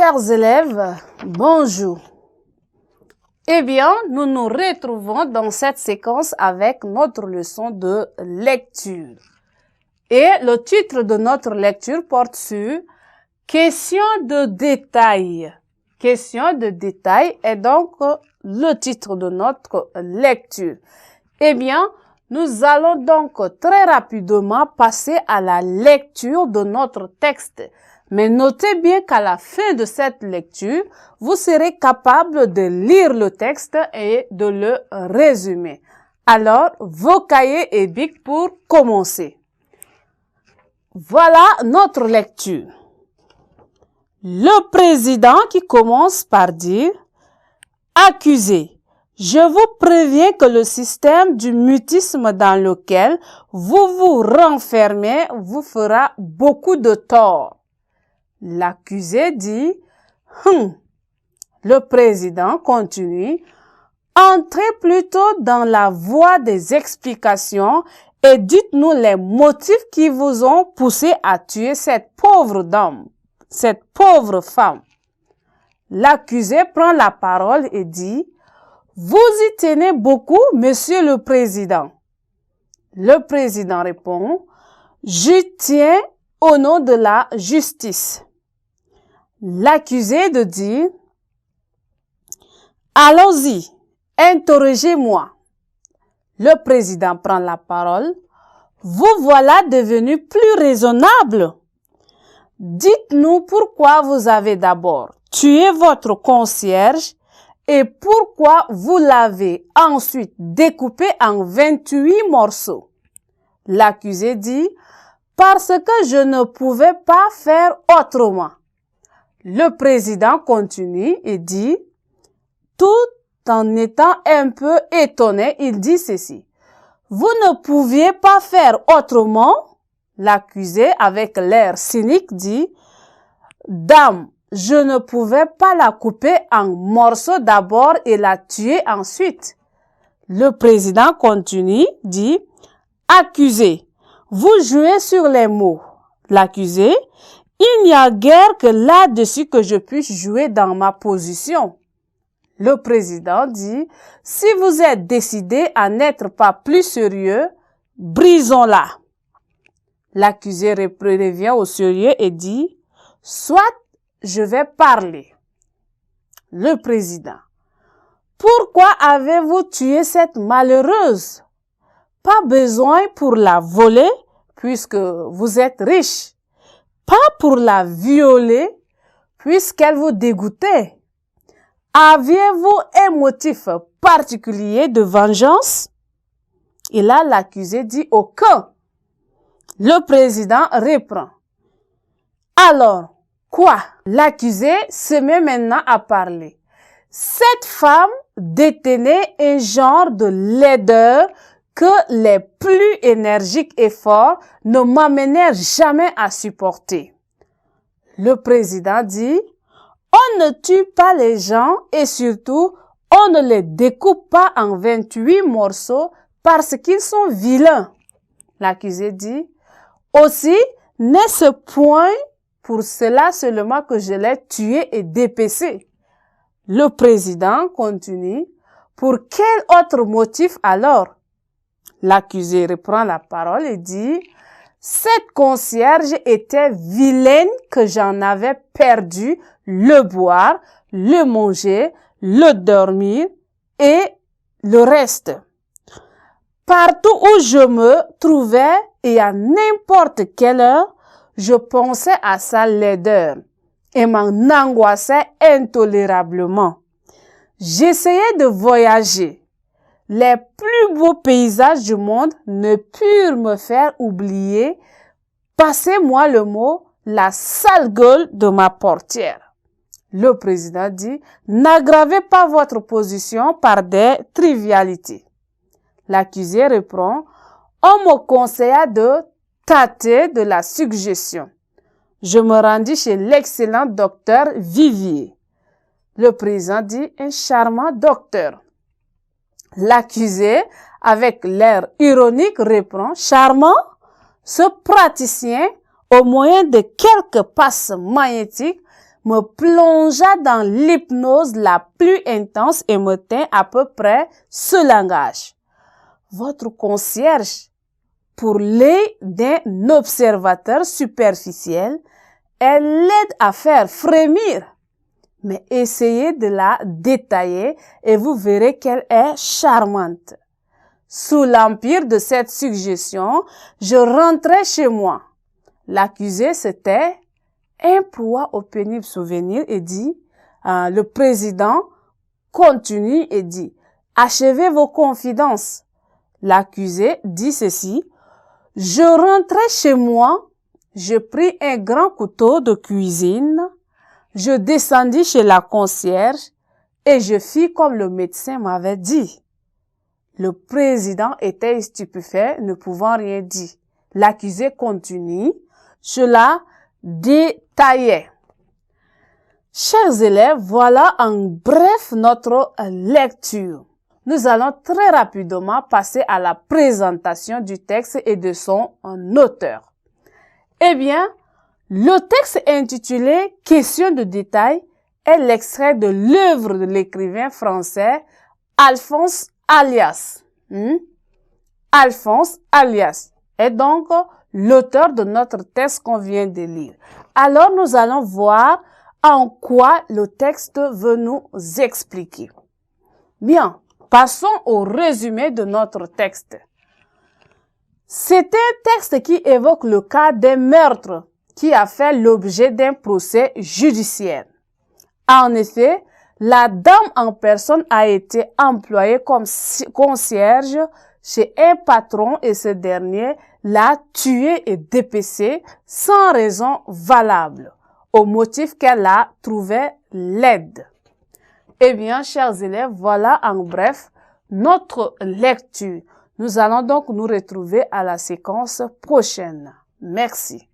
Chers élèves, bonjour. Eh bien, nous nous retrouvons dans cette séquence avec notre leçon de lecture. Et le titre de notre lecture porte sur « Question de détail ». Question de détail est donc le titre de notre lecture. Eh bien, nous allons donc très rapidement passer à la lecture de notre texte. Mais notez bien qu'à la fin de cette lecture, vous serez capable de lire le texte et de le résumer. Alors, vos cahiers et bics pour commencer. Voilà notre lecture. Le président qui commence par dire « Accusé, je vous préviens que le système du mutisme dans lequel vous vous renfermez vous fera beaucoup de tort. » L'accusé dit « Le président continue « Entrez plutôt dans la voie des explications et dites-nous les motifs qui vous ont poussé à tuer cette pauvre dame, cette pauvre femme. » L'accusé prend la parole et dit « Vous y tenez beaucoup, monsieur le président. » Le président répond « J'y tiens au nom de la justice. » L'accusé de dire « Allons-y, interrogez-moi. » Le président prend la parole. « Vous voilà devenu plus raisonnable. Dites-nous pourquoi vous avez d'abord tué votre concierge et pourquoi vous l'avez ensuite découpé en 28 morceaux. » L'accusé dit « Parce que je ne pouvais pas faire autrement. » Le président continue et dit, tout en étant un peu étonné, il dit ceci. « Vous ne pouviez pas faire autrement ?» L'accusé, avec l'air cynique, dit « Dame, je ne pouvais pas la couper en morceaux d'abord et la tuer ensuite. » Le président continue, dit « Accusé, vous jouez sur les mots. » L'accusé, il n'y a guère que là-dessus que je puisse jouer dans ma position. Le président dit, si vous êtes décidé à n'être pas plus sérieux, brisons-la. L'accusé revient au sérieux et dit, soit je vais parler. Le président, pourquoi avez-vous tué cette malheureuse? Pas besoin pour la voler, puisque vous êtes riche. Pas pour la violer, puisqu'elle vous dégoûtait. Aviez-vous un motif particulier de vengeance? Et là, l'accusé dit aucun. Le président reprend. Alors, quoi? L'accusé se met maintenant à parler. Cette femme détenait un genre de laideur que les plus énergiques efforts ne m'amenèrent jamais à supporter. Le président dit, on ne tue pas les gens et surtout, on ne les découpe pas en 28 morceaux parce qu'ils sont vilains. L'accusé dit, aussi, n'est-ce point pour cela seulement que je l'ai tué et dépecé? Le président continue, pour quel autre motif alors? L'accusé reprend la parole et dit, cette concierge était vilaine que j'en avais perdu le boire, le manger, le dormir et le reste. Partout où je me trouvais et à n'importe quelle heure, je pensais à sa laideur et m'en angoissais intolérablement. J'essayais de voyager. Les plus beaux paysages du monde ne purent me faire oublier, passez-moi le mot, la sale gueule de ma portière. Le président dit, n'aggravez pas votre position par des trivialités. L'accusé reprend, on me conseilla de tâter de la suggestion. Je me rendis chez l'excellent docteur Vivier. Le président dit, un charmant docteur. L'accusé, avec l'air ironique, reprend « Charmant, ce praticien, au moyen de quelques passes magnétiques, me plongea dans l'hypnose la plus intense et me tint à peu près ce langage. Votre concierge, pour l'œil d'un observateur superficiel, elle l'aide à faire frémir. Mais essayez de la détailler et vous verrez qu'elle est charmante. Sous l'empire de cette suggestion, je rentrais chez moi. L'accusé se tait, emploie au pénible souvenir et dit, le président continue et dit, achevez vos confidences. L'accusé dit ceci, je rentrais chez moi, je pris un grand couteau de cuisine, je descendis chez la concierge et je fis comme le médecin m'avait dit. Le président était stupéfait, ne pouvant rien dire. L'accusé continue, je la détaillais. Chers élèves, voilà en bref notre lecture. Nous allons très rapidement passer à la présentation du texte et de son auteur. Eh bien, le texte intitulé « Question de détail » est l'extrait de l'œuvre de l'écrivain français Alphonse Alias. Alphonse Alias est donc l'auteur de notre texte qu'on vient de lire. Alors, nous allons voir en quoi le texte veut nous expliquer. Bien, passons au résumé de notre texte. C'est un texte qui évoque le cas d'un meurtre qui a fait l'objet d'un procès judiciaire. En effet, la dame en personne a été employée comme concierge chez un patron et ce dernier l'a tuée et dépecée sans raison valable, au motif qu'elle la trouvait laide. Eh bien, chers élèves, voilà en bref notre lecture. Nous allons donc nous retrouver à la séquence prochaine. Merci.